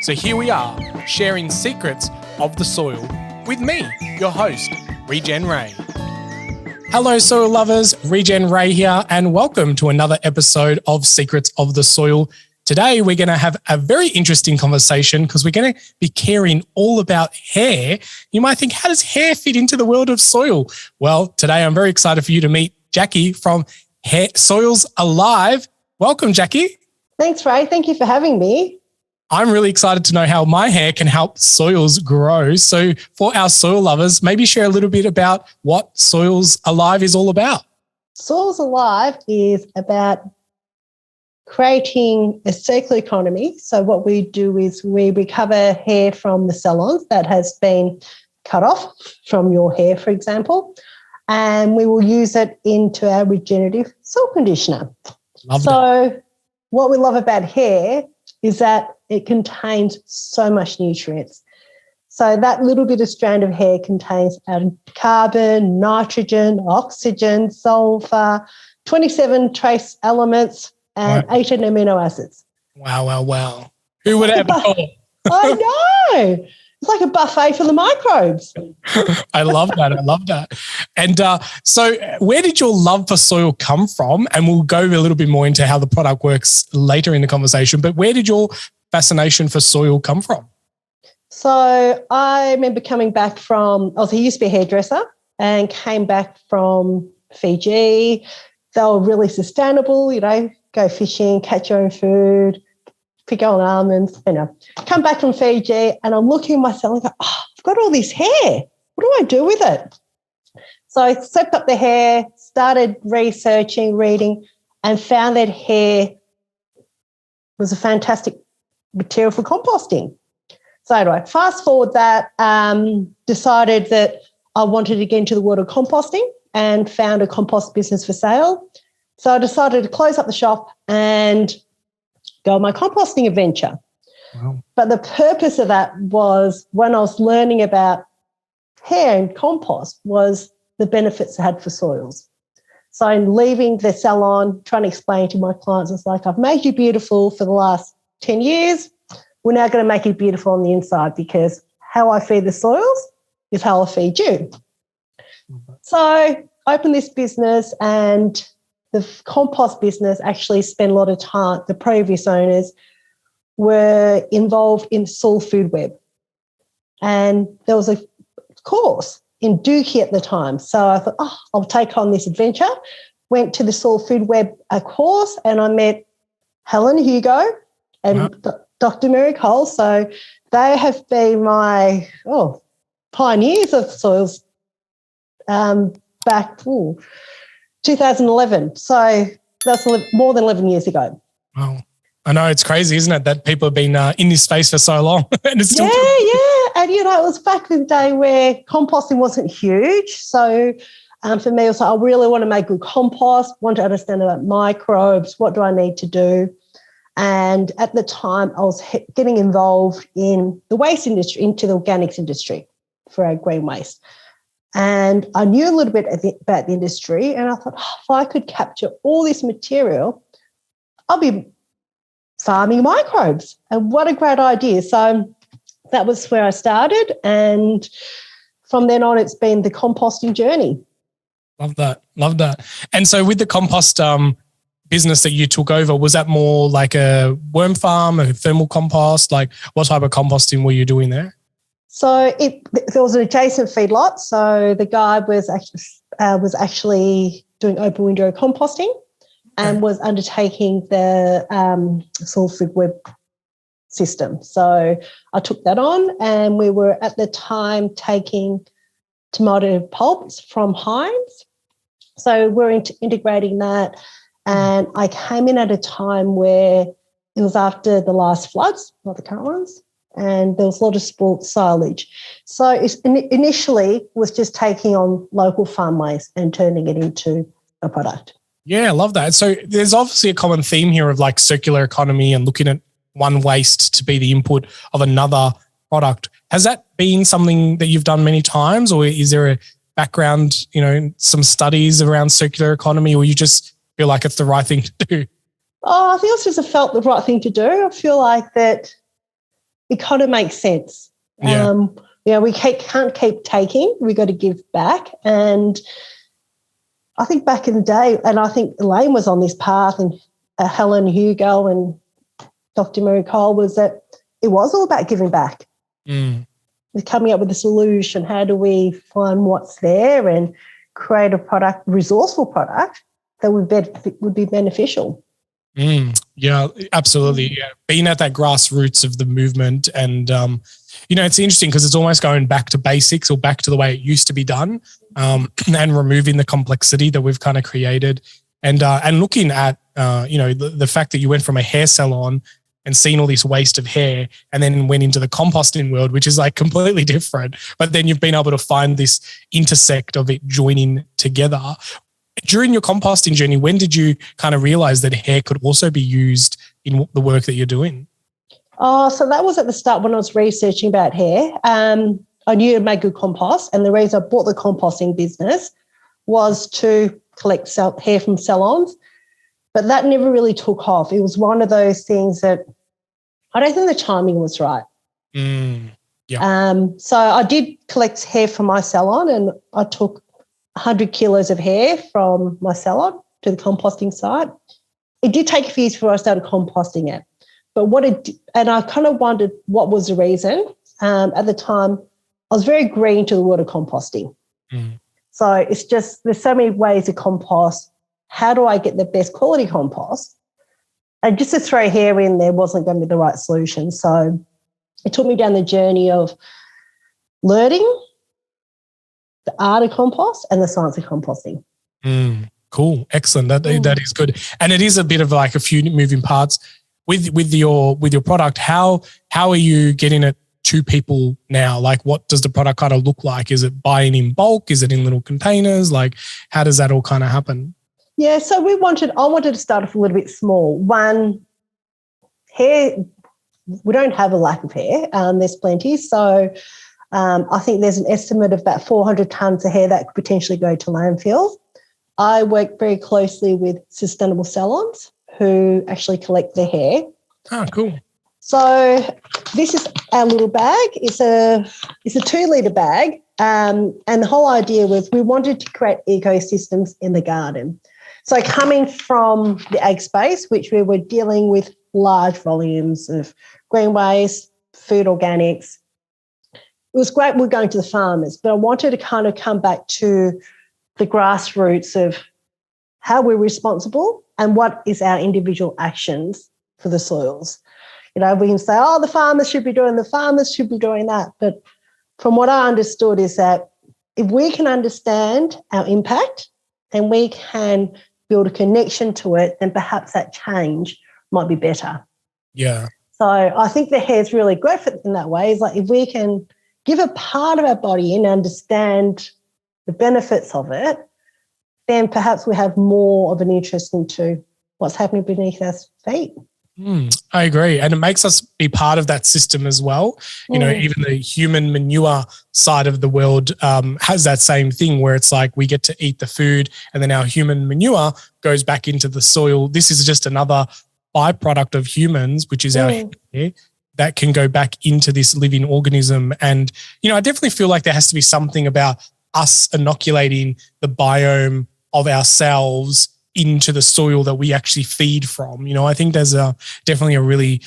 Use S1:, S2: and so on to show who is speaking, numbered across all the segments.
S1: So here we are, sharing secrets of the soil with me, your host, Regen Ray. Hello, soil lovers. Regen Ray here, and welcome to another episode of Secrets of the Soil. Today, we're going to have a very interesting conversation because we're going to be caring all about hair. You might think, how does hair fit into the world of soil? Well, today I'm very excited for you to meet Jacki from Soilz Alive. Welcome, Jacki.
S2: Thanks, Ray. Thank you for having me.
S1: I'm really excited to know how my hair can help soils grow. So for our soil lovers, maybe share a little bit about what Soilz Alive is all about.
S2: Soilz Alive is about creating a circular economy. So what we do is we recover hair from the salons that has been cut off from your hair, for example, and we will use it into our regenerative soil conditioner.
S1: Love that.
S2: What we love about hair is that it contains so much nutrients. So that little bit of strand of hair contains carbon, nitrogen, oxygen, sulfur, 27 trace elements, and 18 amino acids.
S1: Wow. Who would have thought?
S2: I know. It's like a buffet for the microbes.
S1: I love that. And so where did your love for soil come from? And we'll go a little bit more into how the product works later in the conversation. But where did your fascination for soil come from?
S2: So I remember coming back I used to be a hairdresser and came back from Fiji. They were really sustainable, go fishing, catch your own food, pick on almonds, come back from Fiji and I'm looking at myself and go, I've got all this hair. What do I do with it? So I soaked up the hair, started researching, reading, and found that hair was a fantastic material for composting. So anyway, fast forward that, decided that I wanted to get into the world of composting and found a compost business for sale. So I decided to close up the shop and go on my composting adventure.
S1: Wow.
S2: But the purpose of that was when I was learning about hair and compost was the benefits it had for soils. So in leaving the salon, trying to explain to my clients, it's like, I've made you beautiful for the last 10 years. We're now going to make you beautiful on the inside because how I feed the soils is how I feed you. So I opened this business, and the compost business actually spent a lot of time. The previous owners were involved in soil food web. And there was a course in Dookie at the time. So I thought, I'll take on this adventure. Went to the soil food web course and I met Helen Hugo and Dr. Mary Cole. So they have been my pioneers of soils back 2011. So that's more than 11 years ago.
S1: Wow. I know, it's crazy, isn't it, that people have been in this space for so long. And it's still
S2: And, it was back in the day where composting wasn't huge. So for me, it was like, I really want to make good compost, want to understand about microbes, what do I need to do? And at the time, I was getting involved in the waste industry, into the organics industry for our green waste. And I knew a little bit about the industry, and I thought, if I could capture all this material, I'll be farming microbes. And what a great idea. So that was where I started. And from then on, it's been the composting journey.
S1: Love that. And so with the compost business that you took over, was that more like a worm farm, a thermal compost? Like what type of composting were you doing there?
S2: So there was an adjacent feedlot. So the guy was actually doing open window composting and was undertaking the soil food web system. So I took that on, and we were at the time taking tomato pulps from Heinz. So we're integrating that. And I came in at a time where it was after the last floods, not the current ones, and there was a lot of spoiled silage. So it initially was just taking on local farm waste and turning it into a product.
S1: Yeah, I love that. So there's obviously a common theme here of like circular economy and looking at one waste to be the input of another product. Has that been something that you've done many times, or is there a background, some studies around circular economy, or you just feel like it's the right thing to do?
S2: I think it's just felt the right thing to do. I feel like that it kind of makes sense.
S1: Yeah.
S2: We can't keep taking. We got to give back. And I think back in the day, and I think Elaine was on this path, and Helen Hugo and Dr. Mary Cole, was that it was all about giving back. We're coming up with a solution. How do we find what's there and create a product, resourceful product that would be beneficial?
S1: Yeah, absolutely. Yeah. Being at that grassroots of the movement, and it's interesting because it's almost going back to basics or back to the way it used to be done, and removing the complexity that we've kind of created, and looking at the fact that you went from a hair salon and seen all this waste of hair, and then went into the composting world, which is like completely different. But then you've been able to find this intersect of it joining together. During your composting journey, when did you kind of realize that hair could also be used in the work that you're doing?
S2: Oh, so that was at the start when I was researching about hair. I knew it made good compost, and the reason I bought the composting business was to collect hair from salons. But that never really took off. It was one of those things that I don't think the timing was right.
S1: Yeah.
S2: So I did collect hair from my salon, and I took 100 kilos of hair from my salon to the composting site. It did take a few years before I started composting it. But and I kind of wondered what was the reason. At the time, I was very green to the word of composting. So it's just, there's so many ways to compost. How do I get the best quality compost? And just to throw hair in there wasn't going to be the right solution. So it took me down the journey of learning the art of compost and the science of composting.
S1: Cool. Excellent. That is good. And it is a bit of like a few moving parts with your product. How are you getting it to people now? Like, what does the product kind of look like? Is it buying in bulk? Is it in little containers? Like, how does that all kind of happen?
S2: Yeah, so I wanted to start off a little bit small. One, hair, we don't have a lack of hair. There's plenty. So I think there's an estimate of about 400 tonnes of hair that could potentially go to landfill. I work very closely with sustainable salons who actually collect their hair.
S1: Oh, cool.
S2: So this is our little bag. It's a 2-litre bag. And the whole idea was we wanted to create ecosystems in the garden. So coming from the ag space, which we were dealing with large volumes of greenways, food organics, it was great we're going to the farmers, but I wanted to kind of come back to the grassroots of how we're responsible and what is our individual actions for the soils. We can say, the farmers should be doing that. But from what I understood is that if we can understand our impact and we can build a connection to it, then perhaps that change might be better.
S1: Yeah.
S2: So I think the hair is really great in that way. It's like if we can give a part of our body and understand the benefits of it, then perhaps we have more of an interest into what's happening beneath our feet.
S1: I agree. And it makes us be part of that system as well. Even the human manure side of the world has that same thing where it's like we get to eat the food and then our human manure goes back into the soil. This is just another byproduct of humans, which is our hair, that can go back into this living organism. And, I definitely feel like there has to be something about us inoculating the biome of ourselves into the soil that we actually feed from. I think there's definitely a really,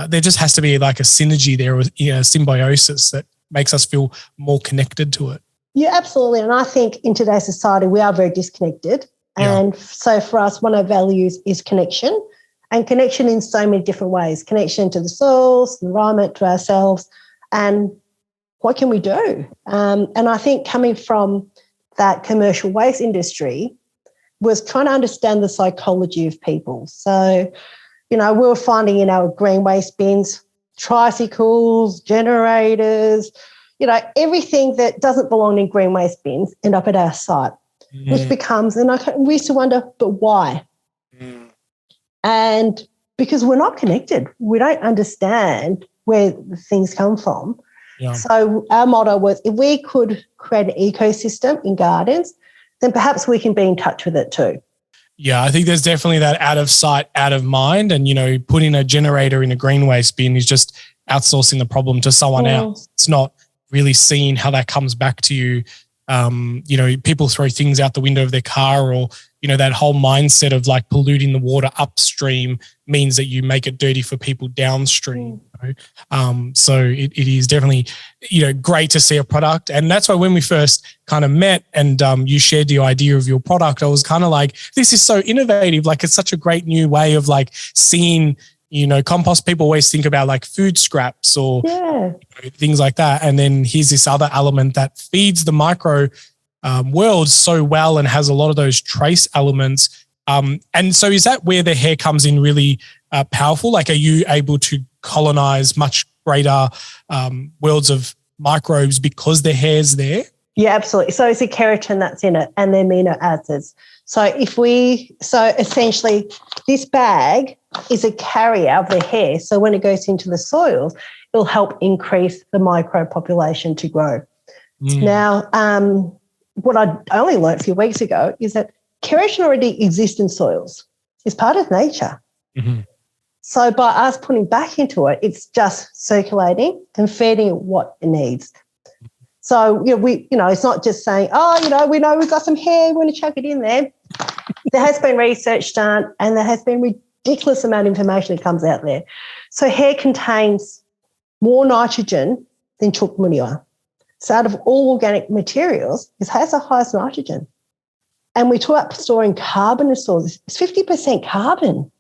S1: there just has to be like a synergy there, with symbiosis that makes us feel more connected to it.
S2: Yeah, absolutely. And I think in today's society, we are very disconnected.
S1: Yeah.
S2: And so for us, one of our values is connection, and connection in so many different ways, connection to the soils, the environment, to ourselves, and what can we do? And I think coming from that commercial waste industry was trying to understand the psychology of people. So, we were finding in our green waste bins, tricycles, generators, everything that doesn't belong in green waste bins end up at our site, which becomes, and we used to wonder, but why? And because we're not connected, we don't understand where the things come from. Yeah. So our motto was, if we could create an ecosystem in gardens, then perhaps we can be in touch with it too.
S1: Yeah, I think there's definitely that out of sight, out of mind. And, putting a generator in a green waste bin is just outsourcing the problem to someone else. It's not really seeing how that comes back to you. People throw things out the window of their car, or, that whole mindset of like polluting the water upstream means that you make it dirty for people downstream. So it is definitely, great to see a product. And that's why when we first kind of met and you shared the idea of your product, I was kind of like, this is so innovative. Like, it's such a great new way of like seeing, compost. People always think about like food scraps or things like that. And then here's this other element that feeds the micro world so well and has a lot of those trace elements. And so is that where the hair comes in really powerful? Like, are you able to colonize much greater worlds of microbes because the hair's there?
S2: Yeah, absolutely. So it's a keratin that's in it and the amino acids. So essentially this bag is a carrier of the hair. So when it goes into the soils, it'll help increase the microbe population to grow. Now, what I only learned a few weeks ago is that keratin already exists in soils. It's part of nature. So by us putting back into it, it's just circulating and feeding it what it needs. So, it's not just saying, we know we've got some hair, we're going to chuck it in there. There has been research done and there has been ridiculous amount of information that comes out there. So hair contains more nitrogen than chook manure. So out of all organic materials, it has the highest nitrogen. And we talk about storing carbon in soils. It's 50% carbon.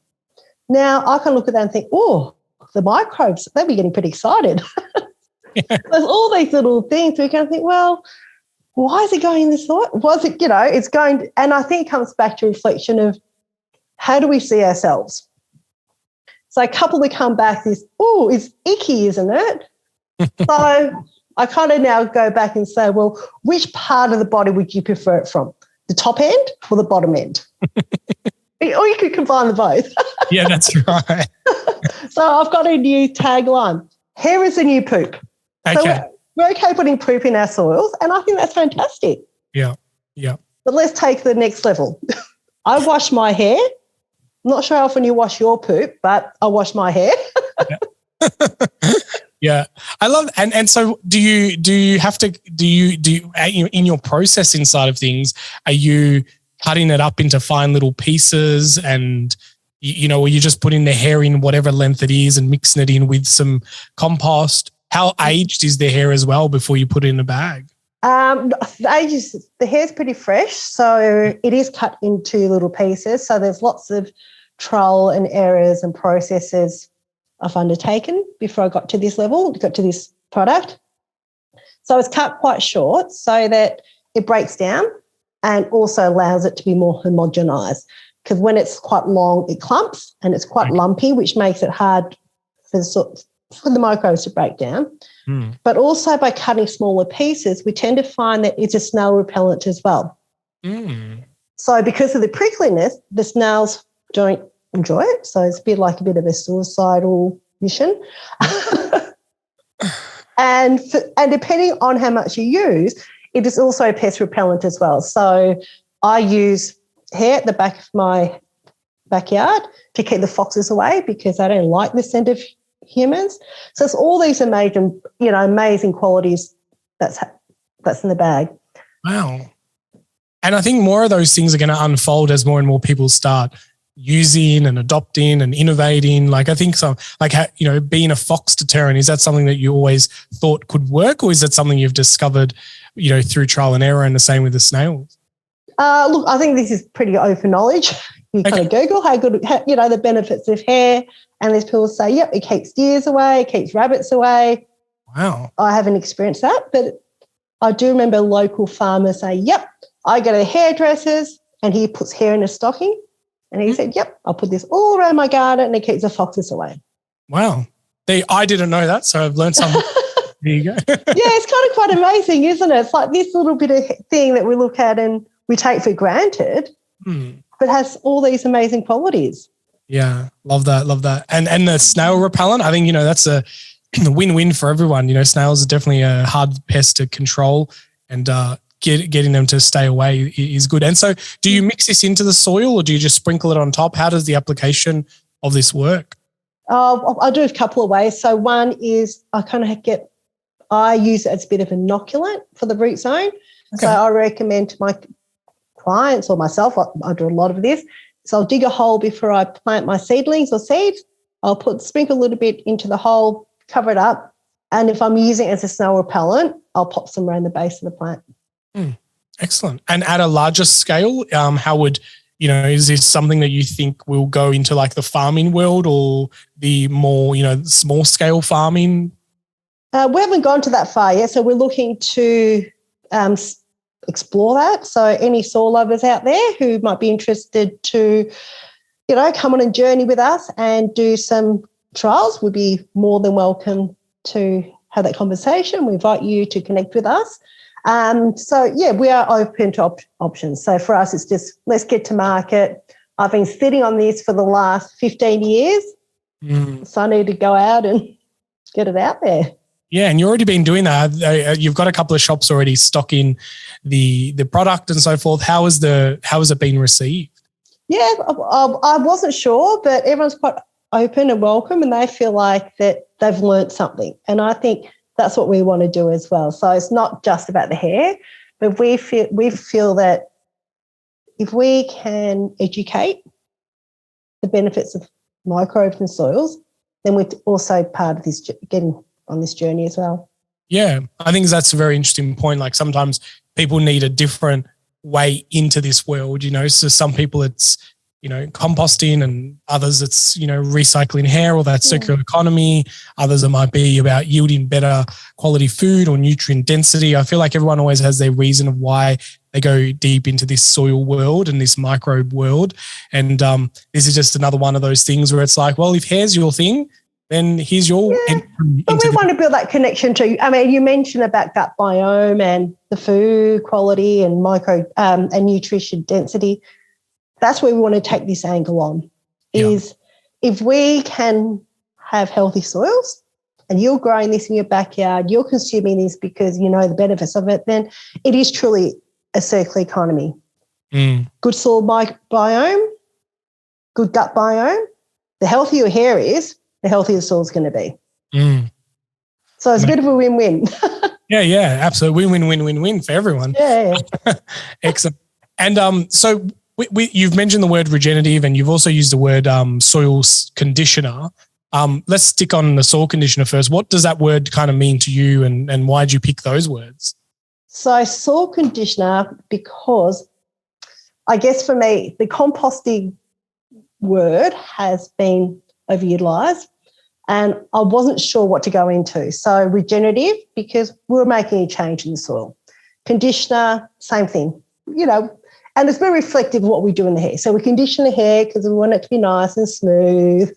S2: Now, I can look at that and think, the microbes, they'll be getting pretty excited. There's all these little things we can think, well, why is it going in this soil? Was it, it's going, and I think it comes back to reflection of how do we see ourselves? So a couple that come back is, it's icky, isn't it? So I kind of now go back and say, well, which part of the body would you prefer it from? The top end or the bottom end? Or you could combine the both.
S1: Yeah, that's right.
S2: So I've got a new tagline. Hair is the new poop.
S1: Okay.
S2: So we're okay putting poop in our soils, and I think that's fantastic.
S1: Yeah.
S2: But let's take the next level. I wash my hair. I'm not sure how often you wash your poop, but I wash my hair.
S1: Yeah, I love, and so do you have to in your processing side of things, are you cutting it up into fine little pieces and or you just putting the hair in whatever length it is and mixing it in with some compost? How aged is the hair as well before you put it in a bag?
S2: The hair's pretty fresh, so it is cut into little pieces. So there's lots of trial and errors and processes I've undertaken before I got to this level, got to this product. So it's cut quite short so that it breaks down and also allows it to be more homogenized, because when it's quite long, it clumps and it's quite lumpy, which makes it hard for the microbes to break down. But also by cutting smaller pieces, we tend to find that it's a snail repellent as well. So because of the prickliness, the snails don't enjoy it. So it's a bit of a suicidal mission. and depending on how much you use, it is also a pest repellent as well. So I use hair at the back of my backyard to keep the foxes away because I don't like the scent of humans. So it's all these amazing qualities that's in the bag.
S1: Wow. And I think more of those things are going to unfold as more and more people start using and adopting and innovating. Like, I think so, like, being a fox deterrent, is that something that you always thought could work, or is that something you've discovered, through trial and error, and the same with the snails?
S2: Look, I think this is pretty open knowledge. You kind of Google the benefits of hair, and there's people say, yep, it keeps deers away, it keeps rabbits away.
S1: Wow. I
S2: haven't experienced that, but I do remember local farmers say, yep, I go to the hairdressers and he puts hair in a stocking. And he said, yep, I'll put this all around my garden and it keeps the foxes away.
S1: Wow. I didn't know that, so I've learned something. There you go.
S2: Yeah, it's kind of quite amazing, isn't it? It's like this little bit of thing that we look at and we take for granted, but has all these amazing qualities.
S1: Yeah, love that. And the snail repellent, I think, that's a win-win for everyone. Snails are definitely a hard pest to control, and getting them to stay away is good. And so do you mix this into the soil or do you just sprinkle it on top? How does the application of this work?
S2: I do a couple of ways. So one is I use it as a bit of inoculant for the root zone. Okay. So I recommend to my clients or myself, I do a lot of this. So I'll dig a hole before I plant my seedlings or seeds. I'll sprinkle a little bit into the hole, cover it up. And if I'm using it as a snow repellent, I'll pop some around the base of the plant.
S1: Excellent. And at a larger scale, how would, is this something that you think will go into like the farming world or the more, small scale farming?
S2: We haven't gone to that far yet. So we're looking to explore that. So any soil lovers out there who might be interested to, come on a journey with us and do some trials would be more than welcome to have that conversation. We invite you to connect with us. We are open to options. So for us, it's just let's get to market. I've been sitting on this for the last 15 years, so I need to go out and get it out there.
S1: Yeah, and you've already been doing that. You've got a couple of shops already stocking the product and so forth. How has it been received?
S2: Yeah, I wasn't sure, but everyone's quite open and welcome, and they feel like that they've learnt something. And I think that's what we want to do as well. So it's not just about the hair, but we feel that if we can educate the benefits of microbes and soils, then we're also part of this, getting on this journey as well.
S1: Yeah, I think that's a very interesting point. Like sometimes people need a different way into this world, So some people it's, composting, and others it's, recycling hair or that circular economy. Others it might be about yielding better quality food or nutrient density. I feel like everyone always has their reason of why they go deep into this soil world and this microbe world. And this is just another one of those things where it's like, well, if hair's your thing, then here's your entry.
S2: But we want to build that connection too. I mean, you mentioned about gut biome and the food quality and micro and nutrition density. That's where we want to take this angle on, is if we can have healthy soils and you're growing this in your backyard, you're consuming this because you know the benefits of it, then it is truly a circular economy. Good soil biome, good gut biome. The healthier your hair is, the healthier the soil's going to be. So it's a bit of a win-win.
S1: Yeah, absolutely. Win-win for everyone.
S2: Yeah.
S1: Excellent. And so you've mentioned the word regenerative, and you've also used the word soil conditioner. Let's stick on the soil conditioner first. What does that word kind of mean to you, and why did you pick those words?
S2: So soil conditioner, because I guess for me, the composting word has been overutilised and I wasn't sure what to go into. So regenerative, because we're making a change in the soil. Conditioner, same thing, and it's very reflective of what we do in the hair. So we condition the hair because we want it to be nice and smooth.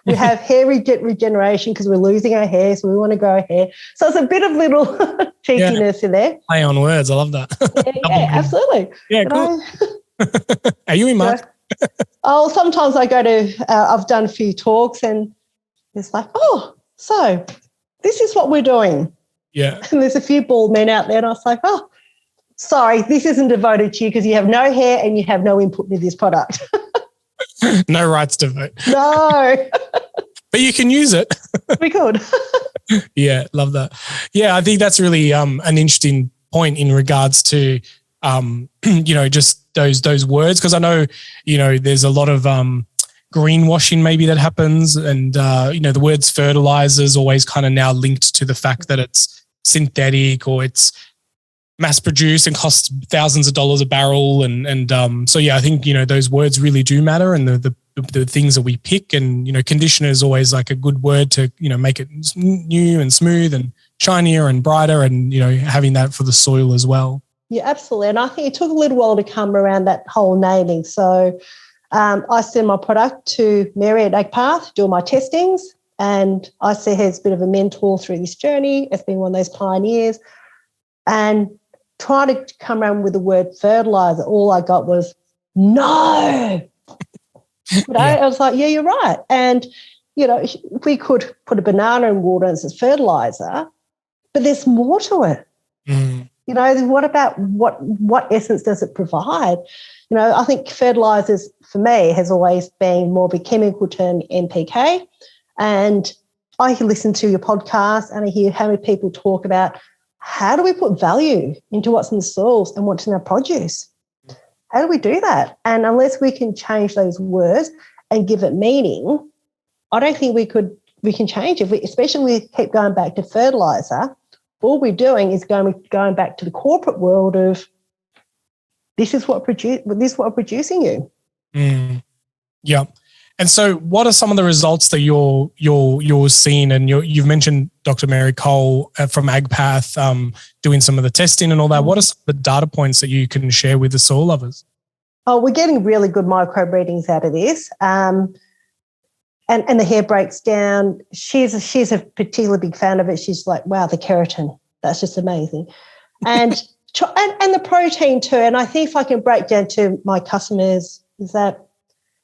S2: We have hair regeneration because we're losing our hair, so we want to grow hair. So it's a bit of little cheekiness in there.
S1: Play on words. I love that.
S2: Yeah, absolutely.
S1: Yeah, cool. Are you in Mark?
S2: Sometimes I go to, I've done a few talks and it's like, so this is what we're doing.
S1: Yeah.
S2: And there's a few bald men out there and I was like, sorry, this isn't devoted to you because you have no hair and you have no input into this product.
S1: No rights to vote.
S2: No.
S1: But you can use it.
S2: We could.
S1: Yeah, love that. Yeah, I think that's really an interesting point in regards to, just those words, because I know, there's a lot of greenwashing maybe that happens, and, the words fertilizer is always kind of now linked to the fact that it's synthetic or it's mass produced and costs thousands of dollars a barrel. So I think, those words really do matter, and the things that we pick, and, conditioner is always like a good word to, make it new and smooth and shinier and brighter, and, having that for the soil as well.
S2: Yeah, absolutely. And I think it took a little while to come around that whole naming. So I send my product to Mary at AgPath, do my testings, and I see her as a bit of a mentor through this journey. It's been one of those pioneers. And trying to come around with the word fertilizer, all I got was, no. I was like, yeah, you're right. And, if we could put a banana in water and it's fertilizer, but there's more to it. What about what essence does it provide? I think fertilizers for me has always been more of a chemical term, NPK. And I listen to your podcast and I hear how many people talk about how do we put value into what's in the soils and what's in our produce? How do we do that? And unless we can change those words and give it meaning, I don't think we can change it. Especially if we keep going back to fertilizer, all we're doing is going back to the corporate world of this is what we're producing you.
S1: Yeah. And so what are some of the results that you're seeing? And you've mentioned Dr. Mary Cole from AgPath doing some of the testing and all that. What are some of the data points that you can share with the soil lovers?
S2: Oh, we're getting really good microbe readings out of this. And the hair breaks down. She's a particularly big fan of it. She's like, wow, the keratin, that's just amazing. And the protein too. And I think if I can break down to my customers is that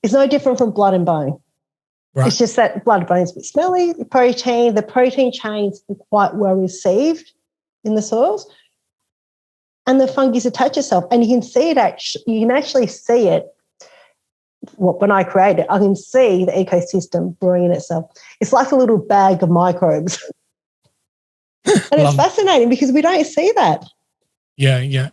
S2: it's no different from blood and bone. Right. It's just that blood and bone is a bit smelly. The protein chains are quite well received in the soils. And the fungus attach itself. And you can see it you can actually see it. When I create it, I can see the ecosystem brewing in itself. It's like a little bag of microbes. And it's fascinating because we don't see that.
S1: Yeah.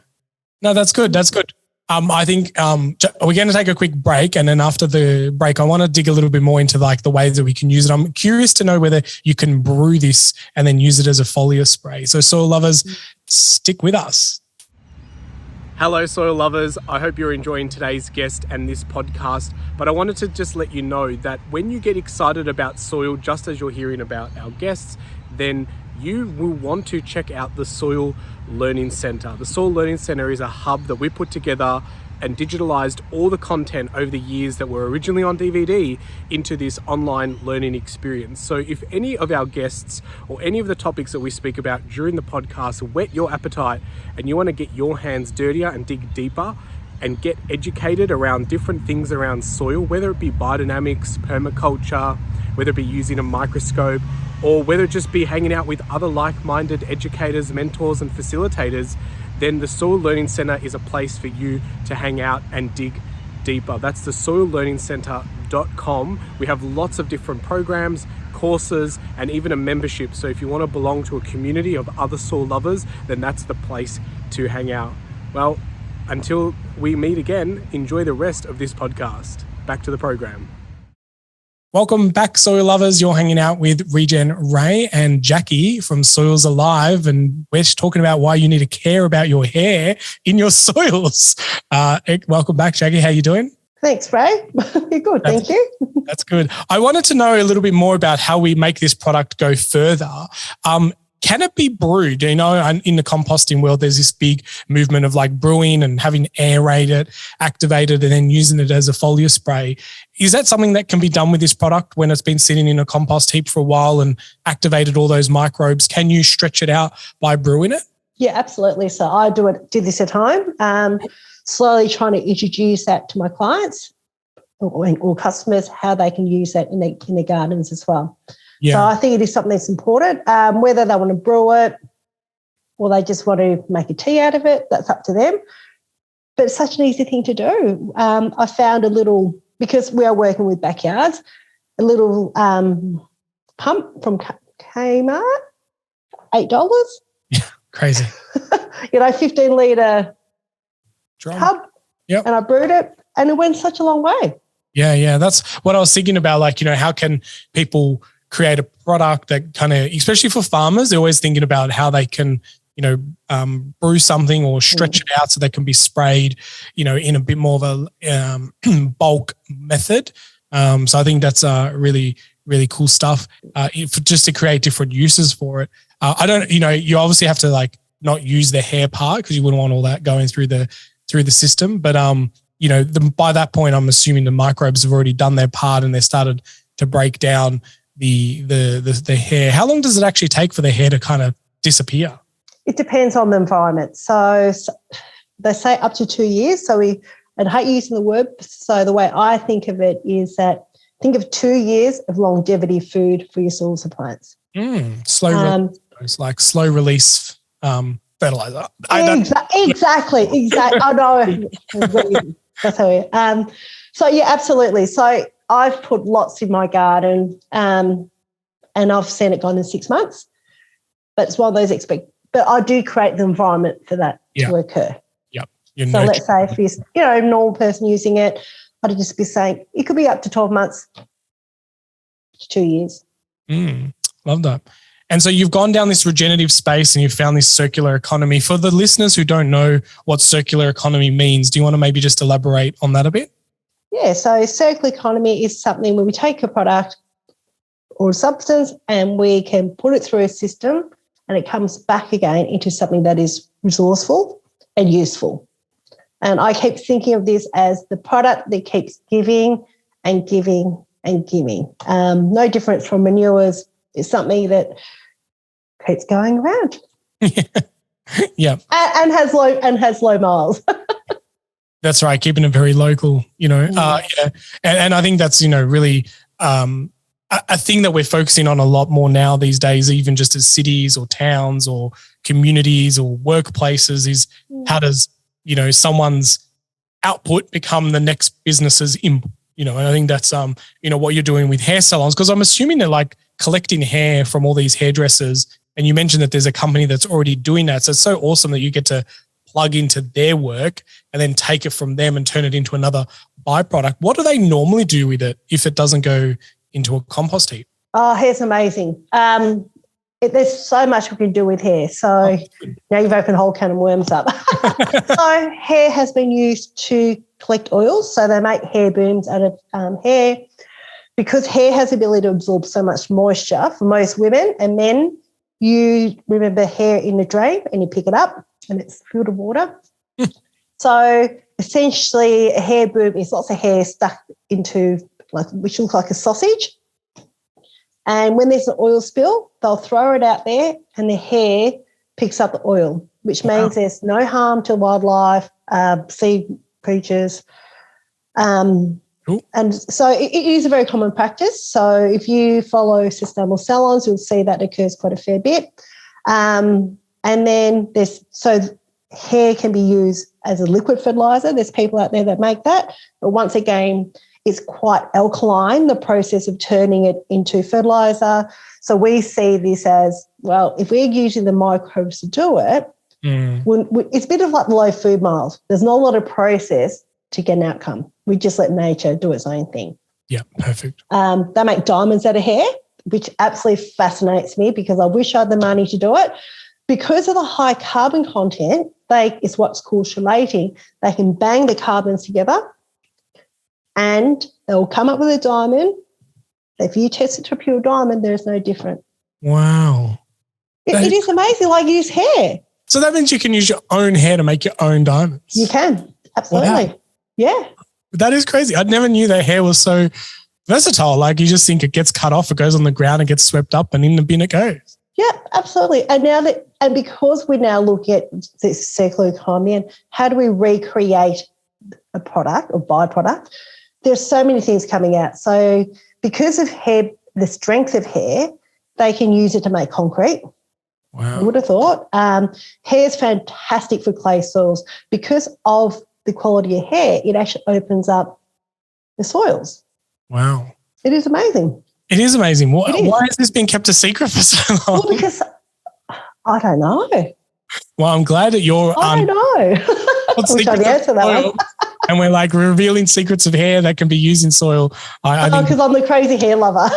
S1: No, that's good. That's good. I think we're going to take a quick break, and then after the break, I want to dig a little bit more into like the ways that we can use it. I'm curious to know whether you can brew this and then use it as a foliar spray. So soil lovers, stick with us. Hello, soil lovers. I hope you're enjoying today's guest and this podcast, but I wanted to just let you know that when you get excited about soil, just as you're hearing about our guests, then you will want to check out the Soil Learning Centre. The Soil Learning Centre is a hub that we put together and digitalized all the content over the years that were originally on DVD into this online learning experience. So if any of our guests or any of the topics that we speak about during the podcast whet your appetite and you want to get your hands dirtier and dig deeper and get educated around different things around soil, whether it be biodynamics, permaculture, whether it be using a microscope, or whether it just be hanging out with other like-minded educators, mentors, and facilitators, then the Soil Learning Centre is a place for you to hang out and dig deeper. That's the soillearningcentre.com. We have lots of different programs, courses, and even a membership. So if you want to belong to a community of other soil lovers, then that's the place to hang out. Well, until we meet again, enjoy the rest of this podcast. Back to the program. Welcome back, soil lovers. You're hanging out with Regen Ray and Jacki from Soilz Alive, and we're talking about why you need to care about your hair in your soils. Welcome back, Jacki. How you doing?
S2: Thanks, Ray. You're good, thank you.
S1: That's good. I wanted to know a little bit more about how we make this product go further. Can it be brewed? You know, in the composting world, there's this big movement of like brewing and having aerated, activated, and then using it as a foliar spray. Is that something that can be done with this product when it's been sitting in a compost heap for a while and activated all those microbes? Can you stretch it out by brewing it?
S2: Yeah, absolutely. So I did this at home, slowly trying to introduce that to my clients or customers, how they can use that in their gardens as well. Yeah. So I think it is something that's important. Whether they want to brew it or they just want to make a tea out of it, that's up to them. But it's such an easy thing to do. I found a little, because we are working with backyards, a little pump from Kmart, $8.
S1: Yeah, crazy.
S2: 15-litre tub.
S1: Yep.
S2: And I brewed it and it went such a long way.
S1: Yeah. That's what I was thinking about. Like, how can people create a product that kind of, especially for farmers, they're always thinking about how they can, brew something or stretch it out so they can be sprayed, in a bit more of a bulk method. So I think that's really, really cool stuff just to create different uses for it. You obviously have to like not use the hair part because you wouldn't want all that going through the system. But, by that point, I'm assuming the microbes have already done their part and they started to break down the hair. How long does it actually take for the hair to kind of disappear?
S2: It depends on the environment. So they say up to 2 years. So I hate using the word. So the way I think of it is that think of 2 years of longevity food for your soil plants.
S1: It's like slow release fertilizer.
S2: Exactly. I know. That's how it. So yeah, absolutely. So I've put lots in my garden, and I've seen it gone in 6 months. But it's one of those but I do create the environment for that to occur.
S1: Yep.
S2: So let's say if you're, a normal person using it, I'd just be saying it could be up to 12 months to 2 years.
S1: Love that. And so you've gone down this regenerative space and you've found this circular economy. For the listeners who don't know what circular economy means, do you want to maybe just elaborate on that a bit?
S2: Yeah, so circular economy is something where we take a product or a substance and we can put it through a system and it comes back again into something that is resourceful and useful. And I keep thinking of this as the product that keeps giving and giving and giving. No different from manures. It's something that keeps going around.
S1: Yeah.
S2: And has low miles.
S1: That's right. Keeping it very local, Yeah. And I think that's, really a thing that we're focusing on a lot more now these days, even just as cities or towns or communities or workplaces, is how does, someone's output become the next business's input, and I think that's, what you're doing with hair salons, because I'm assuming they're like collecting hair from all these hairdressers. And you mentioned that there's a company that's already doing that. So it's so awesome that you get to plug into their work and then take it from them and turn it into another byproduct. What do they normally do with it if it doesn't go into a compost heap?
S2: Oh, hair's amazing. There's so much we can do with hair. So now you've opened a whole can of worms up. So hair has been used to collect oils. So they make hair booms out of hair, because hair has the ability to absorb so much moisture. For most women and men, you remember hair in the drain and you pick it up and it's filled with water. So essentially a hair boom is lots of hair stuck into which looks like a sausage. And when there's an oil spill, they'll throw it out there and the hair picks up the oil, which means there's no harm to wildlife, sea creatures. And so it is a very common practice. So if you follow sustainable salons, you'll see that occurs quite a fair bit. And then hair can be used as a liquid fertilizer. There's people out there that make that. But once again, it's quite alkaline, the process of turning it into fertilizer. So we see this as, well, if we're using the microbes to do it, it's a bit of like the low food miles. There's not a lot of process to get an outcome. We just let nature do its own thing.
S1: Yeah, perfect.
S2: They make diamonds out of hair, which absolutely fascinates me because I wish I had the money to do it. Because of the high carbon content, it's what's called chelating. They can bang the carbons together and they'll come up with a diamond. If you test it to a pure diamond, there's no different.
S1: Wow.
S2: It is amazing. Like, use hair.
S1: So that means you can use your own hair to make your own diamonds.
S2: You can. Absolutely.
S1: Wow.
S2: Yeah.
S1: That is crazy. I never knew that hair was so versatile. Like, you just think it gets cut off, it goes on the ground, it gets swept up and in the bin it goes.
S2: Yeah, absolutely. And because we're now looking at this circular economy and how do we recreate a product or byproduct, there's so many things coming out. So because of hair, the strength of hair, they can use it to make concrete.
S1: Wow.
S2: I would have thought. Hair is fantastic for clay soils. Because of the quality of hair, it actually opens up the soils.
S1: Wow.
S2: It is amazing.
S1: It is amazing. Why has this been kept a secret for so long?
S2: Well, because I don't know.
S1: Well, I'm glad that you're...
S2: I don't know. I wish I could answer that one.
S1: And we're like revealing secrets of hair that can be used in soil.
S2: Because I'm the crazy hair lover.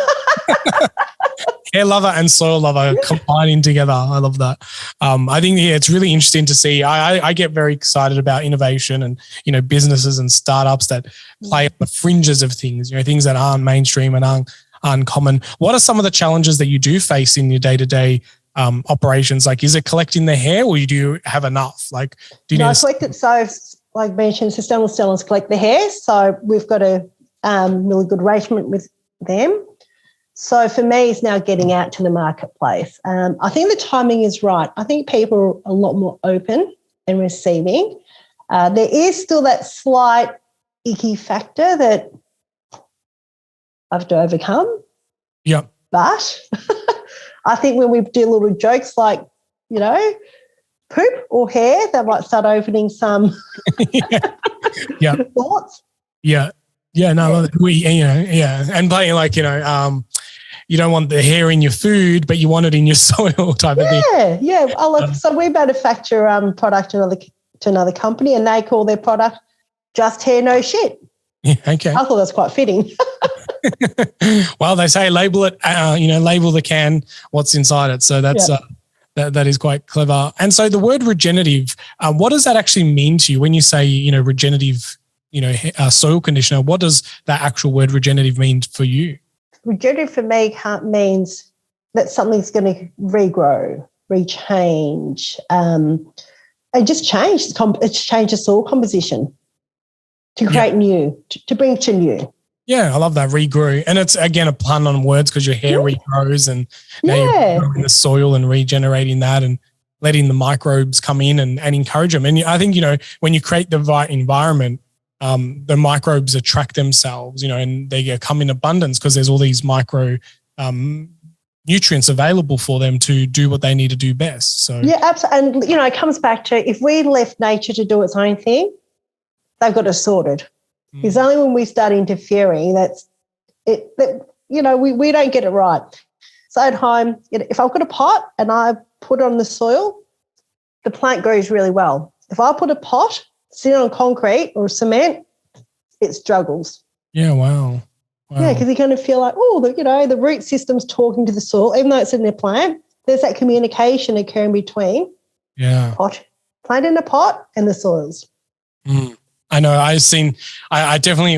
S1: Hair lover and soil lover combining together. I love that. I think it's really interesting to see. I get very excited about innovation and, businesses and startups that play on the fringes of things, things that aren't mainstream and aren't uncommon. What are some of the challenges that you do face in your day-to-day operations? Like, is it collecting the hair or do you have enough? Like, do you
S2: I collect it. So, like mentioned, sustainable salons collect the hair. So we've got a really good arrangement with them. So for me, it's now getting out to the marketplace. I think the timing is right. I think people are a lot more open and receiving. There is still that slight icky factor that I have to overcome.
S1: Yeah.
S2: But I think when we do little jokes like, poop or hair, that might start opening some
S1: yeah.
S2: thoughts.
S1: Yeah. Yeah, no, and playing like, you don't want the hair in your food, but you want it in your soil type of thing.
S2: Yeah. So we manufacture product to another company, and they call their product Just Hair No Shit.
S1: Yeah, okay.
S2: I thought that's quite fitting.
S1: Well, they say label it, label the can, what's inside it. So that's that is quite clever. And so the word regenerative, what does that actually mean to you when you say, regenerative, soil conditioner? What does that actual word regenerative mean for you?
S2: Regenerative for me means that something's going to regrow, rechange, and just change. It's change the soil composition to create new, to bring to new.
S1: Yeah, I love that, regrow. And it's, again, a pun on words because your hair regrows and now you're growing the soil and regenerating that and letting the microbes come in and encourage them. And I think, when you create the right environment, the microbes attract themselves, and they come in abundance because there's all these micro nutrients available for them to do what they need to do best. So
S2: yeah, absolutely. And, it comes back to if we left nature to do its own thing, they've got us sorted. It's only when we start interfering we don't get it right. So at home, if I've got a pot and I put it on the soil, the plant grows really well. If I put a pot sitting on concrete or cement, it struggles.
S1: Yeah, wow.
S2: Yeah, because you're going to feel like, the root system's talking to the soil, even though it's in the plant. There's that communication occurring between plant in the pot and the soils.
S1: I know. I definitely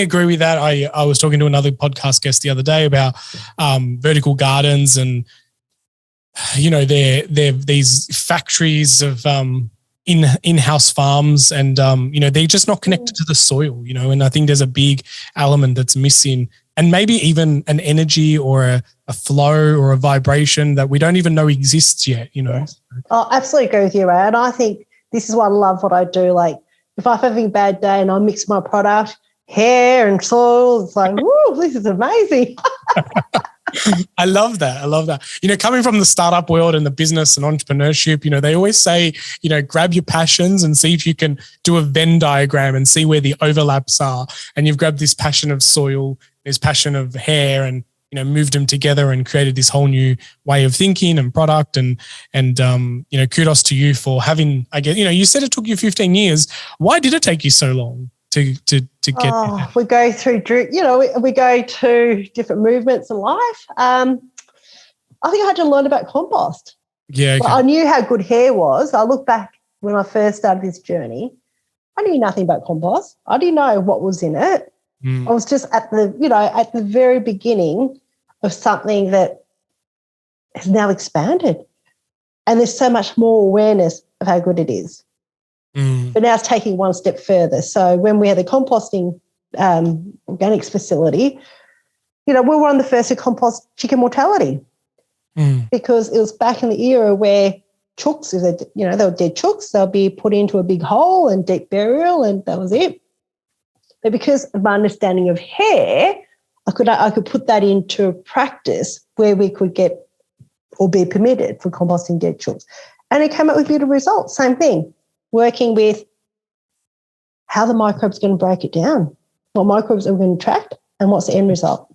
S1: agree with that. I was talking to another podcast guest the other day about vertical gardens and, they're these factories of in-house farms and, they're just not connected to the soil, and I think there's a big element that's missing and maybe even an energy or a flow or a vibration that we don't even know exists yet,
S2: Oh, absolutely agree with you, Ray. And I think this is why I love what I do. Like, if I'm having a bad day and I mix my product, hair and soil, it's like, woo, this is amazing.
S1: I love that. Coming from the startup world and the business and entrepreneurship, they always say, grab your passions and see if you can do a Venn diagram and see where the overlaps are. And you've grabbed this passion of soil, this passion of hair and, moved them together and created this whole new way of thinking and product and kudos to you for having, I guess, you said it took you 15 years. Why did it take you so long to get there?
S2: We go through, we go to different movements in life. I think I had to learn about compost.
S1: Yeah. Okay.
S2: Well, I knew how good hair was. I look back when I first started this journey, I knew nothing about compost. I didn't know what was in it. I was just at the very beginning of something that has now expanded. And there's so much more awareness of how good it is. But now it's taking one step further. So when we had the composting organics facility, we were one of the first to compost chicken mortality because it was back in the era where chooks, they were dead chooks, they'll be put into a big hole and deep burial and that was it. But because of my understanding of hair, I could put that into practice where we could get or be permitted for composting dead chooks. And it came up with beautiful results. Same thing, working with how the microbes are going to break it down, what microbes are going to attract, and what's the end result.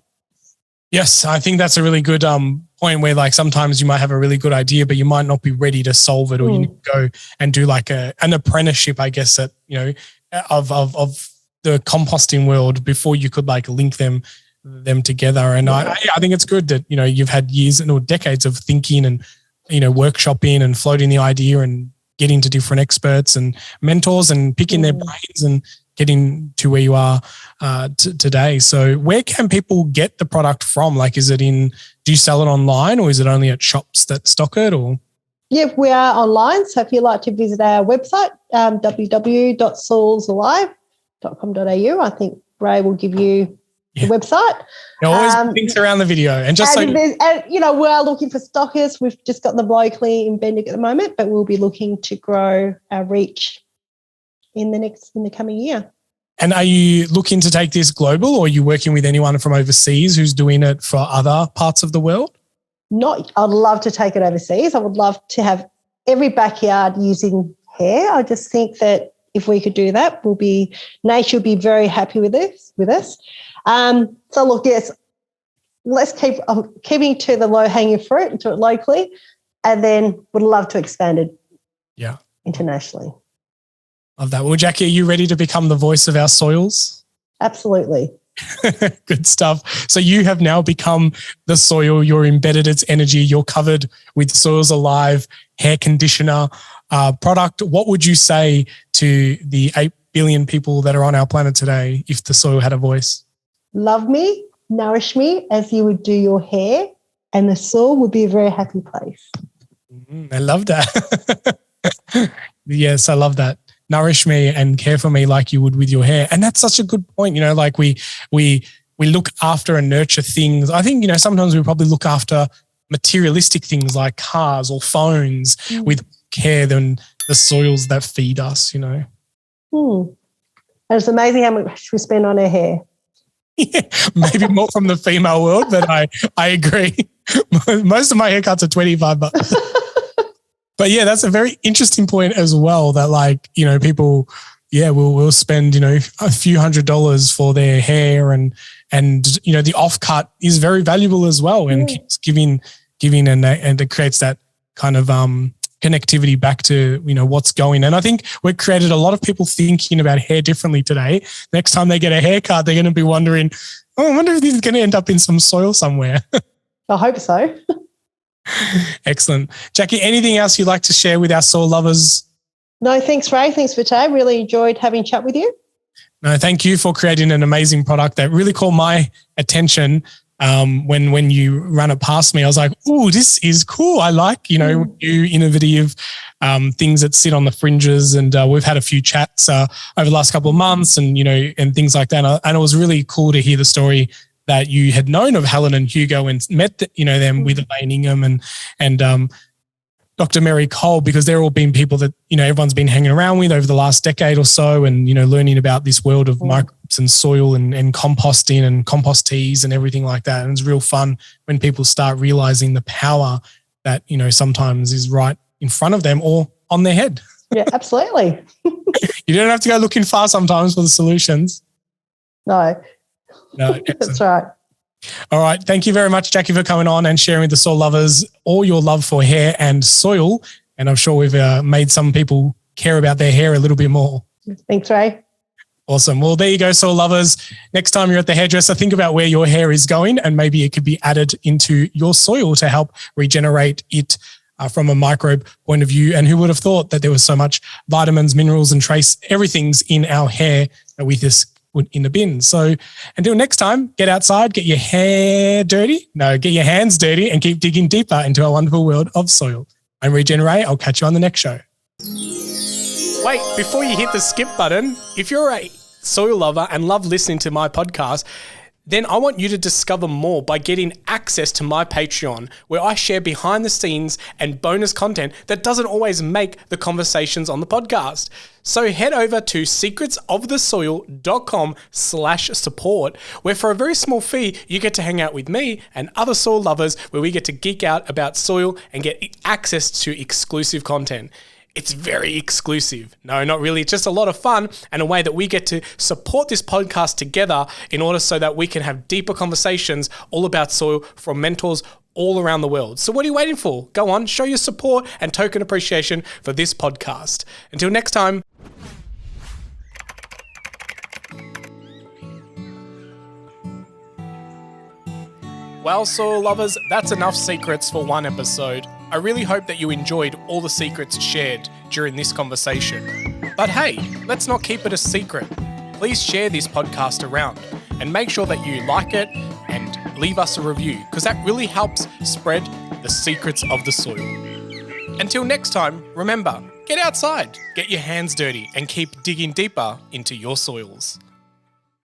S1: Yes, I think that's a really good point where like sometimes you might have a really good idea, but you might not be ready to solve it or you need to go and do like an apprenticeship, I guess, that, of the composting world before you could like link them together. And I think it's good that, you've had years or decades of thinking and, workshopping and floating the idea and getting to different experts and mentors and picking their brains and getting to where you are today. So where can people get the product from? Like, do you sell it online or is it only at shops that stock it or?
S2: Yeah, we are online. So if you'd like to visit our website, www.soilzalive.com.au, I think Ray will give you the website.
S1: There always links around the video. And just
S2: we are looking for stockers. We've just got them locally in Bendick at the moment, but we'll be looking to grow our reach in the coming year.
S1: And are you looking to take this global or are you working with anyone from overseas who's doing it for other parts of the world?
S2: I'd love to take it overseas. I would love to have every backyard using hair. I just think that if we could do that, nature will be very happy with us. So look, yes, let's keep keeping to the low-hanging fruit and do it locally, and then would love to expand it internationally.
S1: Love that. Well, Jacki, are you ready to become the voice of our soils?
S2: Absolutely.
S1: Good stuff. So you have now become the soil. You're embedded its energy. You're covered with Soilz Alive hair conditioner product. What would you say to the 8 billion people that are on our planet today if the soil had a voice?
S2: Love me, nourish me as you would do your hair, and the soil would be a very happy place.
S1: I love that. Yes, I love that. Nourish me and care for me like you would with your hair. And that's such a good point. Like we look after and nurture things. I think, sometimes we probably look after materialistic things like cars or phones with care than the soils that feed us,
S2: And it's amazing how much we spend on our hair.
S1: Yeah, maybe more from the female world, but I agree. Most of my haircuts are $25. But yeah, that's a very interesting point as well, that people, will spend, a few $100s for their hair and the offcut is very valuable as well and keeps giving and it creates that kind of connectivity back to, what's going. And I think we've created a lot of people thinking about hair differently today. Next time they get a haircut, they're going to be wondering, I wonder if this is going to end up in some soil somewhere.
S2: I hope so.
S1: Excellent. Jacki, anything else you'd like to share with our soil lovers?
S2: No, thanks, Ray. Thanks for today. Really enjoyed having a chat with you.
S1: No, thank you for creating an amazing product that really caught my attention. When you ran it past me, I was like, "Ooh, this is cool. I like, new innovative things that sit on the fringes." And we've had a few chats over the last couple of months, and and things like that. And it was really cool to hear the story that you had known of Helen and Hugo and met them with Elaine Ingham and Dr. Mary Cole, because they're all been people that everyone's been hanging around with over the last decade or so, and learning about this world of microbes and soil and composting and compost teas and everything like that. And it's real fun when people start realizing the power that sometimes is right in front of them or on their head.
S2: Yeah, absolutely.
S1: You don't have to go looking far sometimes for the solutions.
S2: No, that's right.
S1: All right. Thank you very much, Jacki, for coming on and sharing with the soil lovers all your love for hair and soil. And I'm sure we've made some people care about their hair a little bit more.
S2: Thanks, Ray.
S1: Awesome. Well, there you go, soil lovers. Next time you're at the hairdresser, think about where your hair is going and maybe it could be added into your soil to help regenerate it from a microbe point of view. And who would have thought that there was so much vitamins, minerals and trace everything's in our hair that we just put in the bin. So until next time, get outside, get your hair dirty. No, get your hands dirty and keep digging deeper into our wonderful world of soil. I'm Regen Ray. I'll catch you on the next show. Wait, before you hit the skip button, if you're a soil lover and love listening to my podcast, then I want you to discover more by getting access to my Patreon, where I share behind the scenes and bonus content that doesn't always make the conversations on the podcast. So head over to secretsofthesoil.com/support, where for a very small fee, you get to hang out with me and other soil lovers, where we get to geek out about soil and get access to exclusive content. It's very exclusive. No, not really. It's just a lot of fun and a way that we get to support this podcast together in order so that we can have deeper conversations all about soil from mentors all around the world. So what are you waiting for? Go on, show your support and token appreciation for this podcast. Until next time. Well, soil lovers, that's enough secrets for one episode. I really hope that you enjoyed all the secrets shared during this conversation. But hey, let's not keep it a secret. Please share this podcast around and make sure that you like it and leave us a review, because that really helps spread the secrets of the soil. Until next time, remember, get outside, get your hands dirty and keep digging deeper into your soils.